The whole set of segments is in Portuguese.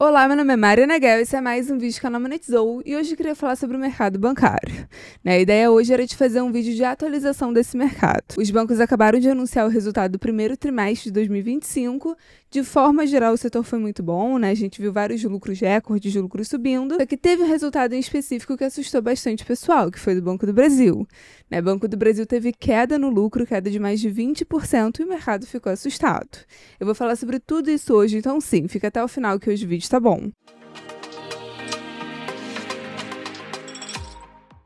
Olá, meu nome é Mariana Guel, esse é mais um vídeo do canal Monetizou e hoje eu queria falar sobre o mercado bancário. A ideia hoje era de fazer um vídeo de atualização desse mercado. Os bancos acabaram de anunciar o resultado do primeiro trimestre de 2025. De forma geral, o setor foi muito bom, A gente viu vários lucros recordes de lucros subindo, só que teve um resultado em específico que assustou bastante o pessoal, que foi do Banco do Brasil. O Banco do Brasil teve queda no lucro, queda de mais de 20% e o mercado ficou assustado. Eu vou falar sobre tudo isso hoje, então sim, fica até o final que hoje o vídeo tá bom.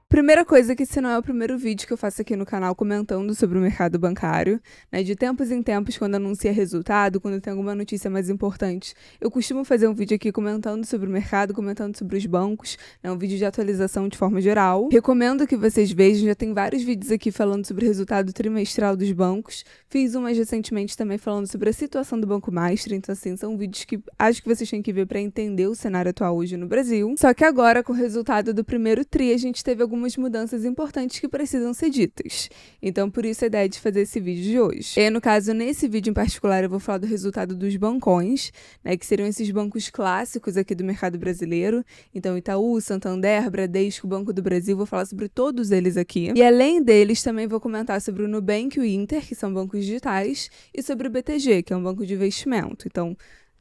Primeira coisa que esse não é o primeiro vídeo que eu faço aqui no canal comentando sobre o mercado bancário, De tempos em tempos, quando anuncia resultado, quando tem alguma notícia mais importante, eu costumo fazer um vídeo aqui comentando sobre o mercado, comentando sobre os bancos, um vídeo de atualização de forma geral. Recomendo que vocês vejam, já tem vários vídeos aqui falando sobre o resultado trimestral dos bancos. Fiz um mais recentemente também falando sobre a situação do Banco Master, então assim, são vídeos que acho que vocês têm que ver para entender o cenário atual hoje no Brasil. Só que agora, com o resultado do primeiro TRI, a gente teve algumas mudanças importantes que precisam ser ditas. Então, por isso a ideia de fazer esse vídeo de hoje. E, no caso, nesse vídeo em particular, eu vou falar do resultado dos bancões, que seriam esses bancos clássicos aqui do mercado brasileiro. Então, Itaú, Santander, Bradesco, Banco do Brasil, vou falar sobre todos eles aqui. E, além deles, também vou comentar sobre o Nubank e o Inter, que são bancos digitais, e sobre o BTG, que é um banco de investimento. Então,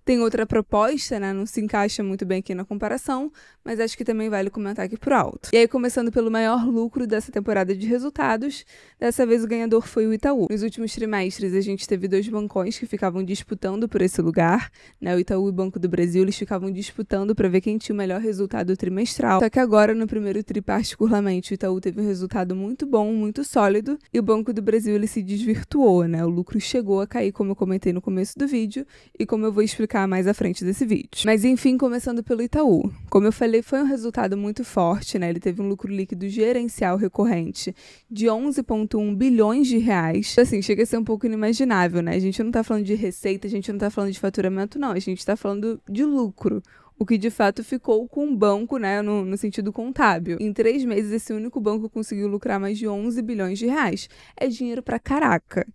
tem outra proposta, não se encaixa muito bem aqui na comparação, mas acho que também vale comentar aqui por alto. E aí, começando pelo maior lucro dessa temporada de resultados, dessa vez o ganhador foi o Itaú. Nos últimos trimestres, a gente teve dois bancões que ficavam disputando por esse lugar, O Itaú e o Banco do Brasil, eles ficavam disputando para ver quem tinha o melhor resultado trimestral. Só que agora, no primeiro tri, particularmente, o Itaú teve um resultado muito bom, muito sólido, e o Banco do Brasil, ele se desvirtuou, O lucro chegou a cair, como eu comentei no começo do vídeo, e como eu vou explicar mais à frente desse vídeo. Mas enfim, começando pelo Itaú. Como eu falei, foi um resultado muito forte, Ele teve um lucro líquido gerencial recorrente de 11,1 bilhões de reais. Assim, chega a ser um pouco inimaginável, A gente não tá falando de receita, a gente não tá falando de faturamento, não. A gente tá falando de lucro. O que de fato ficou com o banco, no sentido contábil. Em 3 meses, esse único banco conseguiu lucrar mais de 11 bilhões de reais. É dinheiro pra caraca.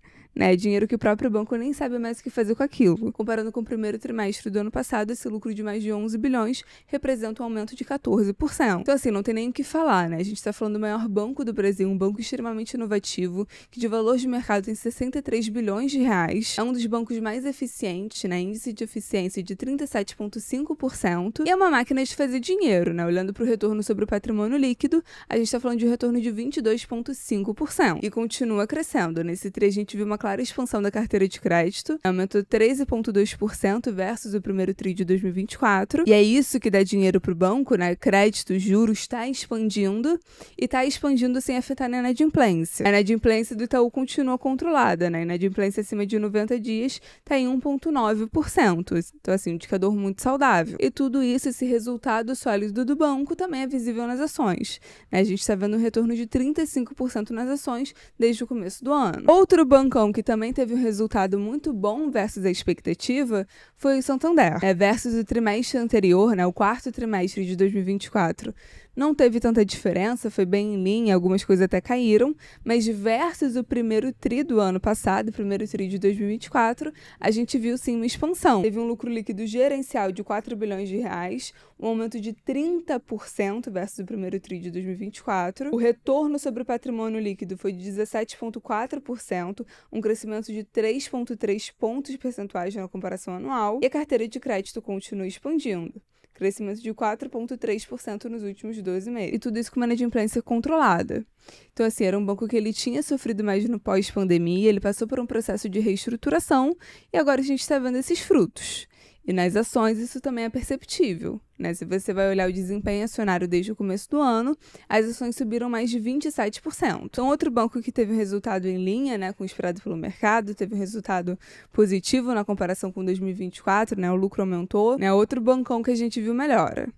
Dinheiro que o próprio banco nem sabe mais o que fazer com aquilo. Comparando com o primeiro trimestre do ano passado, esse lucro de mais de 11 bilhões representa um aumento de 14%. Então, assim, não tem nem o que falar, A gente está falando do maior banco do Brasil, um banco extremamente inovativo, que de valor de mercado tem 63 bilhões de reais. É um dos bancos mais eficientes, Índice de eficiência de 37,5%. E é uma máquina de fazer dinheiro, Olhando para o retorno sobre o patrimônio líquido, a gente está falando de um retorno de 22,5%. E continua crescendo. Nesse tri, a gente viu uma clara expansão da carteira de crédito, aumentou 13,2% versus o primeiro tri de 2024, e é isso que dá dinheiro para o banco, Crédito, juros, está expandindo, e está expandindo sem afetar a inadimplência. A inadimplência do Itaú continua controlada, A inadimplência acima de 90 dias está em 1,9%, então assim, um indicador muito saudável. E tudo isso, esse resultado sólido do banco também é visível nas ações, A gente está vendo um retorno de 35% nas ações desde o começo do ano. Outro bancão que também teve um resultado muito bom versus a expectativa foi o Santander. Versus o trimestre anterior, o quarto trimestre de 2024, não teve tanta diferença, foi bem em linha, algumas coisas até caíram, mas versus o primeiro tri do ano passado, o primeiro tri de 2024, a gente viu sim uma expansão. Teve um lucro líquido gerencial de 4 bilhões de reais, um aumento de 30% versus o primeiro tri de 2024. O retorno sobre o patrimônio líquido foi de 17,4%, um crescimento de 3,3 pontos percentuais na comparação anual, e a carteira de crédito continua expandindo. Crescimento de 4,3% nos últimos 12 meses. E tudo isso com uma inadimplência controlada. Então, assim, era um banco que ele tinha sofrido mais no pós-pandemia, ele passou por um processo de reestruturação e agora a gente está vendo esses frutos. E nas ações isso também é perceptível, Se você vai olhar o desempenho acionário desde o começo do ano, as ações subiram mais de 27%. Então, outro banco que teve um resultado em linha, com o esperado pelo mercado, teve um resultado positivo na comparação com 2024, o lucro aumentou, Outro bancão que a gente viu melhora.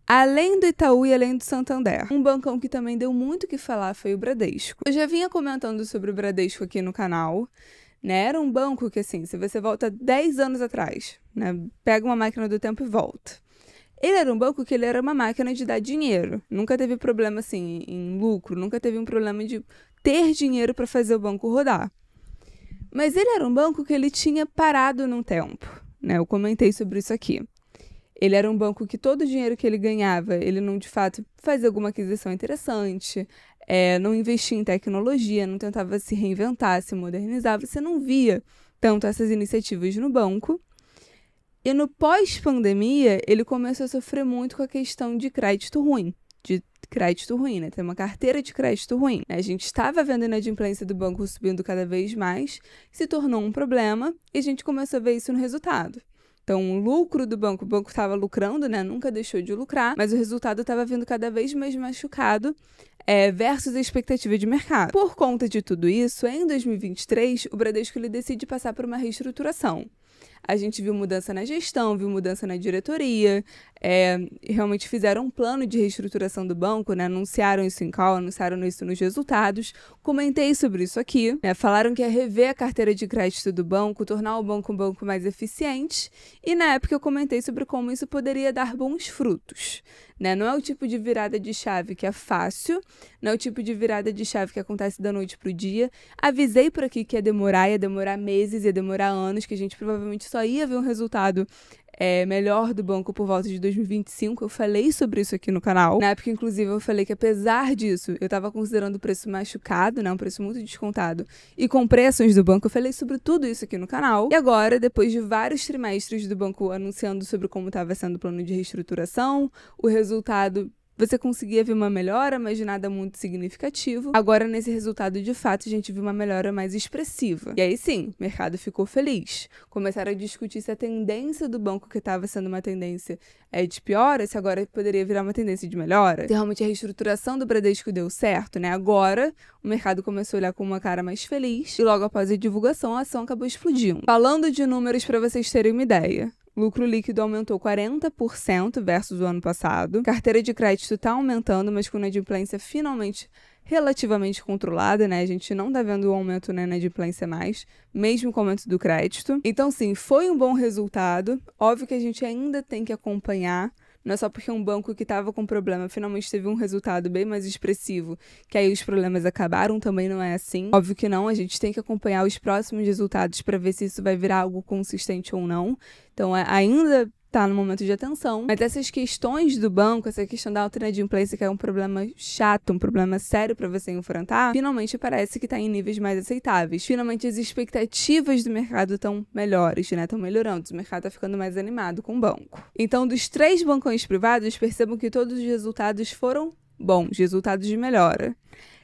Além do Itaú e além do Santander, um bancão que também deu muito o que falar foi o Bradesco. Eu já vinha comentando sobre o Bradesco aqui no canal, Era um banco que, assim, se você volta 10 anos atrás, pega uma máquina do tempo e volta. Ele era um banco que ele era uma máquina de dar dinheiro. Nunca teve problema, assim, em lucro, nunca teve um problema de ter dinheiro para fazer o banco rodar. Mas ele era um banco que ele tinha parado num tempo, Eu comentei sobre isso aqui. Ele era um banco que todo o dinheiro que ele ganhava, ele não, de fato, fazia alguma aquisição interessante, não investia em tecnologia, não tentava se reinventar, se modernizar. Você não via tanto essas iniciativas no banco. E no pós-pandemia, ele começou a sofrer muito com a questão de crédito ruim. Né? Tem uma carteira de crédito ruim. A gente estava vendo a inadimplência do banco subindo cada vez mais, se tornou um problema e a gente começou a ver isso no resultado. Então, o lucro do banco, o banco estava lucrando, né? Nunca deixou de lucrar, mas o resultado estava vindo cada vez mais machucado versus a expectativa de mercado. Por conta de tudo isso, em 2023, o Bradesco ele decide passar por uma reestruturação. A gente viu mudança na gestão, viu mudança na diretoria, realmente fizeram um plano de reestruturação do banco, né? Anunciaram isso em call, anunciaram isso nos resultados. Comentei sobre isso aqui, né? Falaram que ia rever a carteira de crédito do banco, tornar o banco um banco mais eficiente, e na época eu comentei sobre como isso poderia dar bons frutos. Né? Não é o tipo de virada de chave que é fácil, não é o tipo de virada de chave que acontece da noite pro dia. Avisei por aqui que ia demorar meses, ia demorar anos, que a gente provavelmente só ia ver um resultado melhor do banco por volta de 2025. Eu falei sobre isso aqui no canal. Na época, inclusive, eu falei que apesar disso, eu estava considerando o preço machucado, né? Um preço muito descontado. E comprei ações do banco. Eu falei sobre tudo isso aqui no canal. E agora, depois de vários trimestres do banco anunciando sobre como estava sendo o plano de reestruturação, o resultado... Você conseguia ver uma melhora, mas nada muito significativo. Agora, nesse resultado, de fato, a gente viu uma melhora mais expressiva. E aí sim, o mercado ficou feliz. Começaram a discutir se a tendência do banco, que estava sendo uma tendência de piora, se agora poderia virar uma tendência de melhora. Se realmente a reestruturação do Bradesco deu certo, né? Agora, o mercado começou a olhar com uma cara mais feliz. E logo após a divulgação, a ação acabou explodindo. Falando de números para vocês terem uma ideia. Lucro líquido aumentou 40% versus o ano passado. Carteira de crédito está aumentando, mas com inadimplência finalmente relativamente controlada, né? A gente não tá vendo o aumento na inadimplência mais, mesmo com o aumento do crédito. Então, sim, foi um bom resultado. Óbvio que a gente ainda tem que acompanhar. Não é só porque um banco que estava com problema finalmente teve um resultado bem mais expressivo, que aí os problemas acabaram, também não é assim. Óbvio que não, a gente tem que acompanhar os próximos resultados para ver se isso vai virar algo consistente ou não. Então, ainda tá no momento de atenção. Mas essas questões do banco, essa questão da alta inadimplência, que é um problema chato, um problema sério para você enfrentar, finalmente parece que tá em níveis mais aceitáveis. Finalmente as expectativas do mercado estão melhores, né? Estão melhorando. O mercado tá ficando mais animado com o banco. Então, dos 3 bancões privados, percebam que todos os resultados foram bons, resultados de melhora.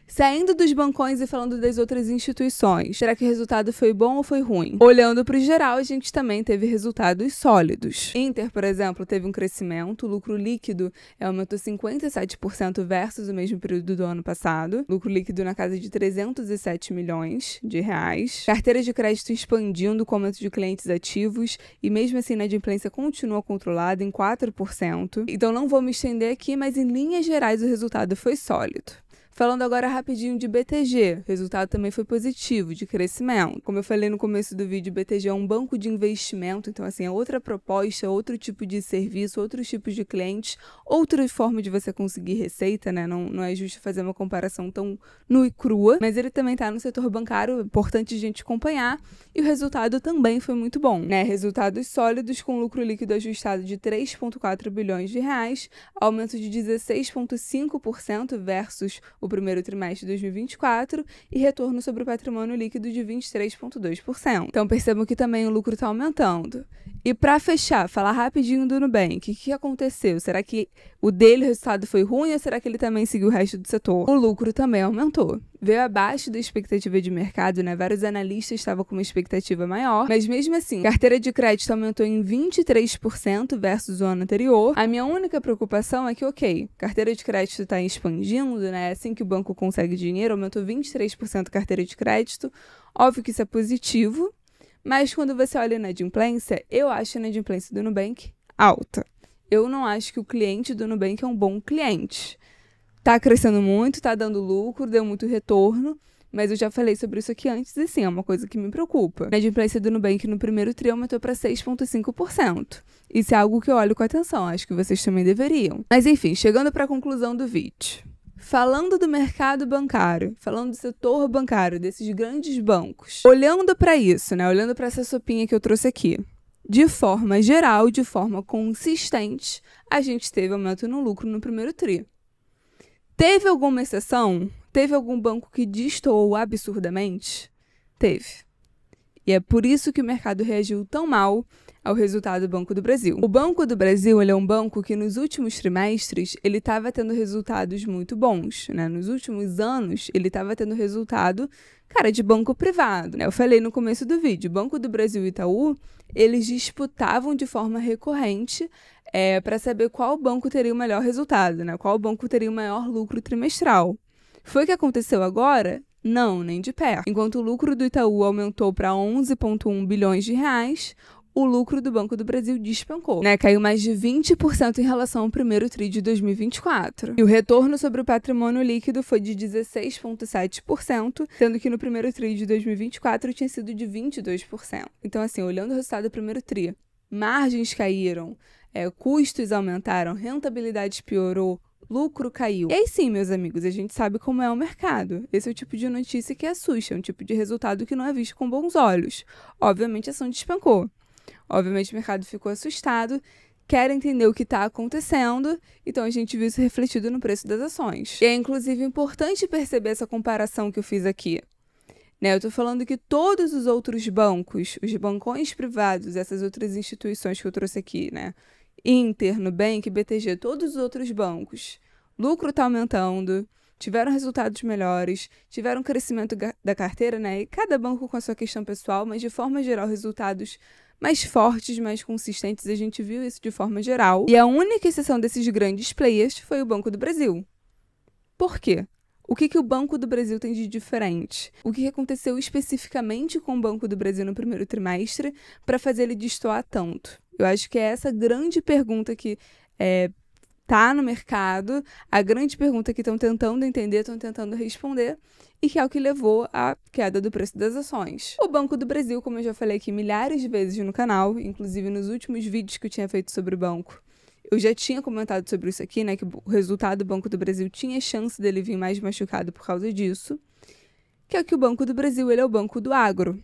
Saindo dos bancões e falando das outras instituições, será que o resultado foi bom ou foi ruim? Olhando para o geral, a gente também teve resultados sólidos. Inter, por exemplo, teve um crescimento, o lucro líquido aumentou 57% versus o mesmo período do ano passado, lucro líquido na casa de 307 milhões de reais. Carteira de crédito expandindo com aumento de clientes ativos e mesmo assim a inadimplência continua controlada em 4%. Então não vou me estender aqui, mas em linhas gerais o resultado foi sólido. Falando agora rapidinho de BTG, o resultado também foi positivo, de crescimento. Como eu falei no começo do vídeo, o BTG é um banco de investimento, então assim, é outra proposta, outro tipo de serviço, outros tipos de clientes, outra forma de você conseguir receita, né? Não é justo fazer uma comparação tão nua e crua, mas ele também está no setor bancário, importante a gente acompanhar, e o resultado também foi muito bom, né? Resultados sólidos com lucro líquido ajustado de 3,4 bilhões de reais, aumento de 16,5% versus o primeiro trimestre de 2024 e retorno sobre o patrimônio líquido de 23,2%. Então percebam que também o lucro está aumentando. E para fechar, falar rapidinho do Nubank, o que aconteceu? Será que o dele, o resultado foi ruim ou será que ele também seguiu o resto do setor? O lucro também aumentou. Veio abaixo da expectativa de mercado, né? Vários analistas estavam com uma expectativa maior, mas mesmo assim, carteira de crédito aumentou em 23% versus o ano anterior. A minha única preocupação é que, ok, carteira de crédito está expandindo, né? Assim que o banco consegue dinheiro, aumentou 23% carteira de crédito. Óbvio que isso é positivo, mas quando você olha a inadimplência, eu acho a inadimplência do Nubank alta. Eu não acho que o cliente do Nubank é um bom cliente. Tá crescendo muito, tá dando lucro, deu muito retorno, mas eu já falei sobre isso aqui antes e sim, é uma coisa que me preocupa. A inadimplência do Nubank no primeiro tri aumentou para 6,5%. Isso é algo que eu olho com atenção, acho que vocês também deveriam. Mas enfim, chegando para a conclusão do vídeo. Falando do mercado bancário, falando do setor bancário, desses grandes bancos, olhando para isso, né? Olhando para essa sopinha que eu trouxe aqui, de forma geral, de forma consistente, a gente teve aumento no lucro no primeiro tri. Teve alguma exceção? Teve algum banco que destoou absurdamente? Teve. E é por isso que o mercado reagiu tão mal ao resultado do Banco do Brasil. O Banco do Brasil, ele é um banco que nos últimos trimestres ele estava tendo resultados muito bons, né? Nos últimos anos, ele estava tendo resultado, cara, de banco privado, né? Eu falei no começo do vídeo, Banco do Brasil e Itaú, eles disputavam de forma recorrente para saber qual banco teria o melhor resultado, né? Qual banco teria o maior lucro trimestral. Foi o que aconteceu agora? Não, nem de perto. Enquanto o lucro do Itaú aumentou para 11,1 bilhões de reais, o lucro do Banco do Brasil despencou, né? Caiu mais de 20% em relação ao primeiro tri de 2024. E o retorno sobre o patrimônio líquido foi de 16,7%, sendo que no primeiro tri de 2024 tinha sido de 22%. Então, assim, olhando o resultado do primeiro tri, margens caíram, custos aumentaram, rentabilidade piorou, lucro caiu. E aí sim, meus amigos, a gente sabe como é o mercado. Esse é o tipo de notícia que assusta, é um tipo de resultado que não é visto com bons olhos. Obviamente, a ação despencou. Obviamente, o mercado ficou assustado, quer entender o que está acontecendo, então a gente viu isso refletido no preço das ações. E é, inclusive, importante perceber essa comparação que eu fiz aqui. Eu estou falando que todos os outros bancos, os bancões privados, essas outras instituições que eu trouxe aqui, né? Inter, Nubank, BTG, todos os outros bancos, lucro está aumentando, tiveram resultados melhores, tiveram crescimento da carteira, né? E cada banco com a sua questão pessoal, mas de forma geral, resultados mais fortes, mais consistentes, a gente viu isso de forma geral. E a única exceção desses grandes players foi o Banco do Brasil. Por quê? O que o Banco do Brasil tem de diferente? O que aconteceu especificamente com o Banco do Brasil no primeiro trimestre para fazer ele destoar tanto? Eu acho que é essa grande pergunta que está no mercado, a grande pergunta que estão tentando entender, estão tentando responder, e que é o que levou à queda do preço das ações. O Banco do Brasil, como eu já falei aqui milhares de vezes no canal, inclusive nos últimos vídeos que eu tinha feito sobre o banco, eu já tinha comentado sobre isso aqui, né, que o resultado do Banco do Brasil tinha chance dele vir mais machucado por causa disso, que é que o Banco do Brasil ele é o banco do agro.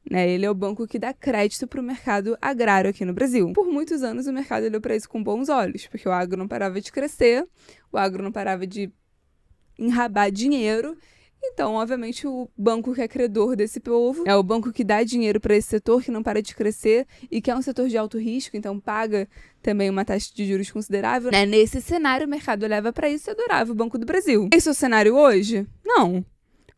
Ele é o banco que dá crédito para o mercado agrário aqui no Brasil. Por muitos anos o mercado olhou para isso com bons olhos, porque o agro não parava de crescer, o agro não parava de enrabar dinheiro. Então, obviamente, o banco que é credor desse povo é o banco que dá dinheiro para esse setor que não para de crescer e que é um setor de alto risco, então paga também uma taxa de juros considerável. Nesse cenário, o mercado olhava para isso e adorava o Banco do Brasil. Esse é o cenário hoje? Não.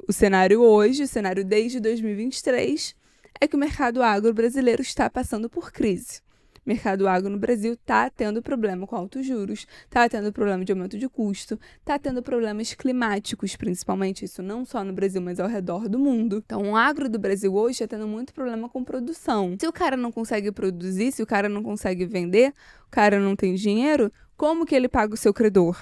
O cenário hoje, o cenário desde 2023, é que o mercado agro brasileiro está passando por crise. O mercado agro no Brasil está tendo problema com altos juros, está tendo problema de aumento de custo, está tendo problemas climáticos, principalmente, isso não só no Brasil, mas ao redor do mundo. Então, o agro do Brasil hoje está tendo muito problema com produção. Se o cara não consegue produzir, se o cara não consegue vender, o cara não tem dinheiro, como que ele paga o seu credor?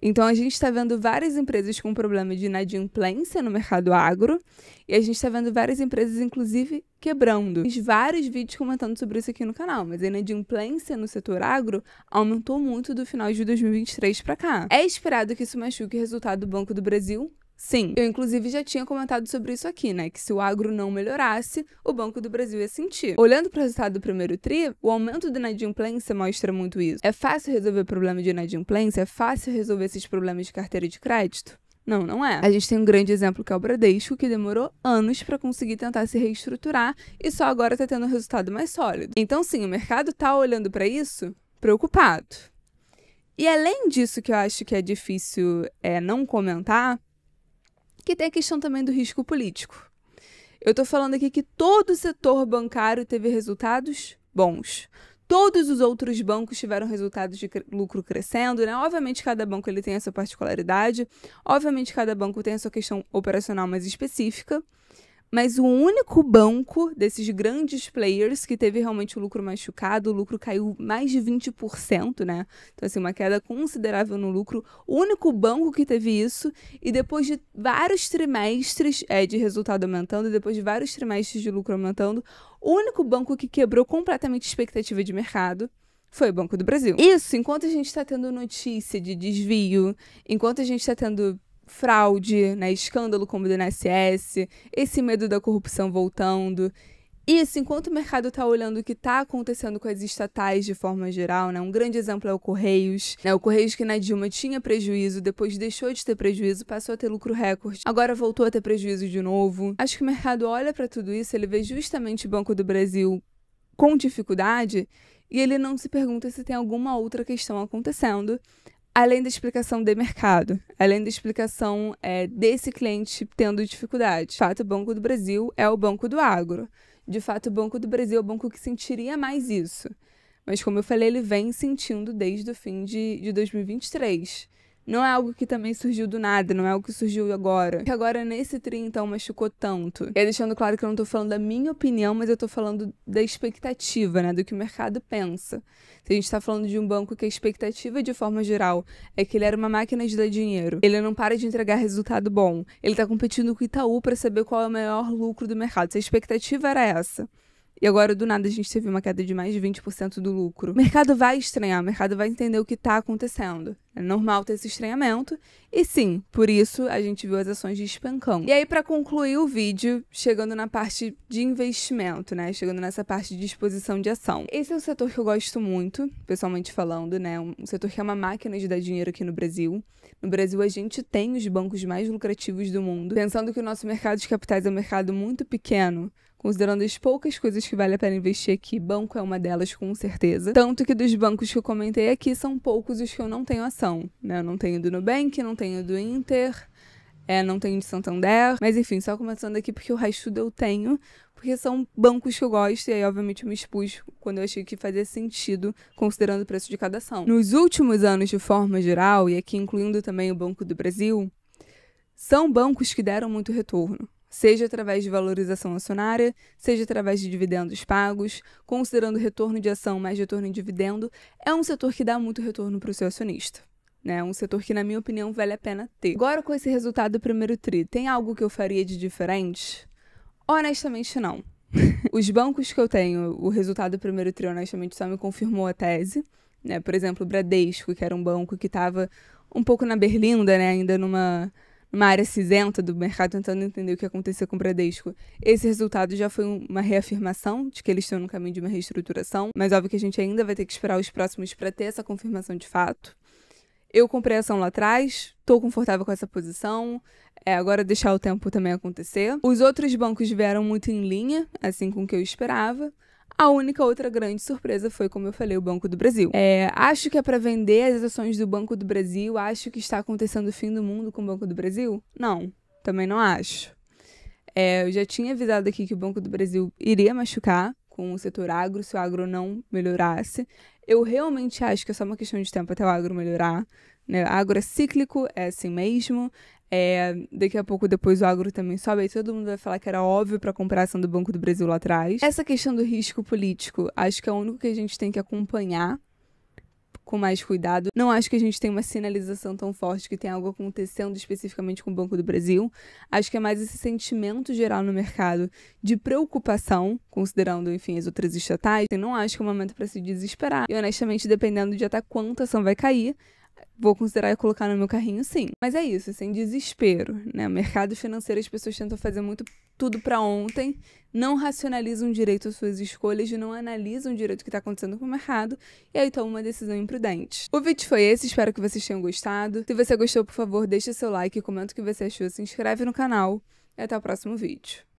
Então, a gente está vendo várias empresas com problema de inadimplência no mercado agro e a gente está vendo várias empresas, inclusive, quebrando. Fiz vários vídeos comentando sobre isso aqui no canal, mas a inadimplência no setor agro aumentou muito do final de 2023 para cá. É esperado que isso machuque o resultado do Banco do Brasil? Sim. Eu, inclusive, já tinha comentado sobre isso aqui, né? Que se o agro não melhorasse, o Banco do Brasil ia sentir. Olhando para o resultado do primeiro tri, o aumento da inadimplência mostra muito isso. É fácil resolver o problema de inadimplência? É fácil resolver esses problemas de carteira de crédito? Não, não é. A gente tem um grande exemplo que é o Bradesco, que demorou anos para conseguir tentar se reestruturar e só agora está tendo um resultado mais sólido. Então, sim, o mercado está olhando para isso preocupado. E além disso, que eu acho que é difícil não comentar, que tem a questão também do risco político. Eu estou falando aqui que todo o setor bancário teve resultados bons. Todos os outros bancos tiveram resultados de lucro crescendo, né? Obviamente, cada banco ele tem a sua particularidade. Obviamente, cada banco tem a sua questão operacional mais específica. Mas o único banco desses grandes players que teve realmente o lucro machucado, o lucro caiu mais de 20%, né? Então, assim, uma queda considerável no lucro. O único banco que teve isso, e depois de vários trimestres de resultado aumentando, depois de vários trimestres de lucro aumentando, o único banco que quebrou completamente a expectativa de mercado foi o Banco do Brasil. Isso, enquanto a gente está tendo notícia de desvio, enquanto a gente está tendo fraude, né, escândalo como o do INSS, esse medo da corrupção voltando, Isso, enquanto o mercado está olhando o que está acontecendo com as estatais de forma geral, né? Um grande exemplo é o Correios, né? O Correios que na Dilma tinha prejuízo, depois deixou de ter prejuízo, passou a ter lucro recorde, agora voltou a ter prejuízo de novo. Acho que o mercado olha para tudo isso, ele vê justamente o Banco do Brasil com dificuldade e ele não se pergunta se tem alguma outra questão acontecendo, além da explicação de mercado, além da explicação desse cliente tendo dificuldade. De fato, o Banco do Brasil é o banco do agro. De fato, o Banco do Brasil é o banco que sentiria mais isso. Mas, como eu falei, ele vem sentindo desde o fim de 2023. Não é algo que também surgiu do nada, não é algo que surgiu agora. Que agora, nesse tri, então, machucou tanto. E aí, deixando claro que eu não tô falando da minha opinião, mas eu tô falando da expectativa, né? Do que o mercado pensa. Se a gente tá falando de um banco que a expectativa, de forma geral, é que ele era uma máquina de dar dinheiro. Ele não para de entregar resultado bom. Ele tá competindo com o Itaú para saber qual é o maior lucro do mercado. Se a expectativa era essa, e agora, do nada, a gente teve uma queda de mais de 20% do lucro. O mercado vai estranhar, o mercado vai entender o que está acontecendo. É normal ter esse estranhamento. E sim, por isso a gente viu as ações despencando. E aí, para concluir o vídeo, chegando na parte de investimento, né? Chegando nessa parte de disposição de ação. Esse é um setor que eu gosto muito, pessoalmente falando, né? Um setor que é uma máquina de dar dinheiro aqui no Brasil. No Brasil, a gente tem os bancos mais lucrativos do mundo. Pensando que o nosso mercado de capitais é um mercado muito pequeno, considerando as poucas coisas que vale a pena investir aqui, banco é uma delas com certeza. Tanto que dos bancos que eu comentei aqui, são poucos os que eu não tenho ação, né? Eu não tenho do Nubank, não tenho do Inter, não tenho de Santander. Mas enfim, só começando aqui porque o resto eu tenho, porque são bancos que eu gosto e aí obviamente eu me expus quando eu achei que fazia sentido, considerando o preço de cada ação. Nos últimos anos, de forma geral, e aqui incluindo também o Banco do Brasil, são bancos que deram muito retorno. Seja através de valorização acionária, seja através de dividendos pagos, considerando retorno de ação mais retorno em dividendo, é um setor que dá muito retorno para o seu acionista. É um setor que, na minha opinião, vale a pena ter. Agora, com esse resultado do primeiro tri, tem algo que eu faria de diferente? Honestamente, não. Os bancos que eu tenho, o resultado do primeiro tri, honestamente, só me confirmou a tese. Né? Por exemplo, o Bradesco, que era um banco que estava um pouco na berlinda, né? Ainda numa área cinzenta do mercado, tentando entender o que aconteceu com o Bradesco. Esse resultado já foi uma reafirmação de que eles estão no caminho de uma reestruturação, mas óbvio que a gente ainda vai ter que esperar os próximos para ter essa confirmação de fato. Eu comprei a ação lá atrás, estou confortável com essa posição, agora deixar o tempo também acontecer. Os outros bancos vieram muito em linha, assim com o que eu esperava. A única outra grande surpresa foi, como eu falei, o Banco do Brasil. Acho que é para vender as ações do Banco do Brasil. Acho que está acontecendo o fim do mundo com o Banco do Brasil? Não, também não acho. Eu já tinha avisado aqui que o Banco do Brasil iria machucar com o setor agro, se o agro não melhorasse. Eu realmente acho que é só uma questão de tempo até o agro melhorar. Né? Agro é cíclico, é assim mesmo. Daqui a pouco depois o agro também sobe, aí todo mundo vai falar que era óbvio para comprar a ação do Banco do Brasil lá atrás. Essa questão do risco político, acho que é o único que a gente tem que acompanhar com mais cuidado. Não acho que a gente tem uma sinalização tão forte que tem algo acontecendo especificamente com o Banco do Brasil. Acho que é mais esse sentimento geral no mercado de preocupação, considerando, enfim, as outras estatais. Eu não acho que é um momento para se desesperar. E, honestamente, dependendo de até quanto a ação vai cair, vou considerar colocar no meu carrinho, sim. Mas é isso, sem desespero, né? O mercado financeiro, as pessoas tentam fazer muito tudo para ontem, não racionalizam direito as suas escolhas, não analisam direito o que está acontecendo com o mercado, e aí tomam uma decisão imprudente. O vídeo foi esse, espero que vocês tenham gostado. Se você gostou, por favor, deixa seu like, comenta o que você achou, se inscreve no canal, e até o próximo vídeo.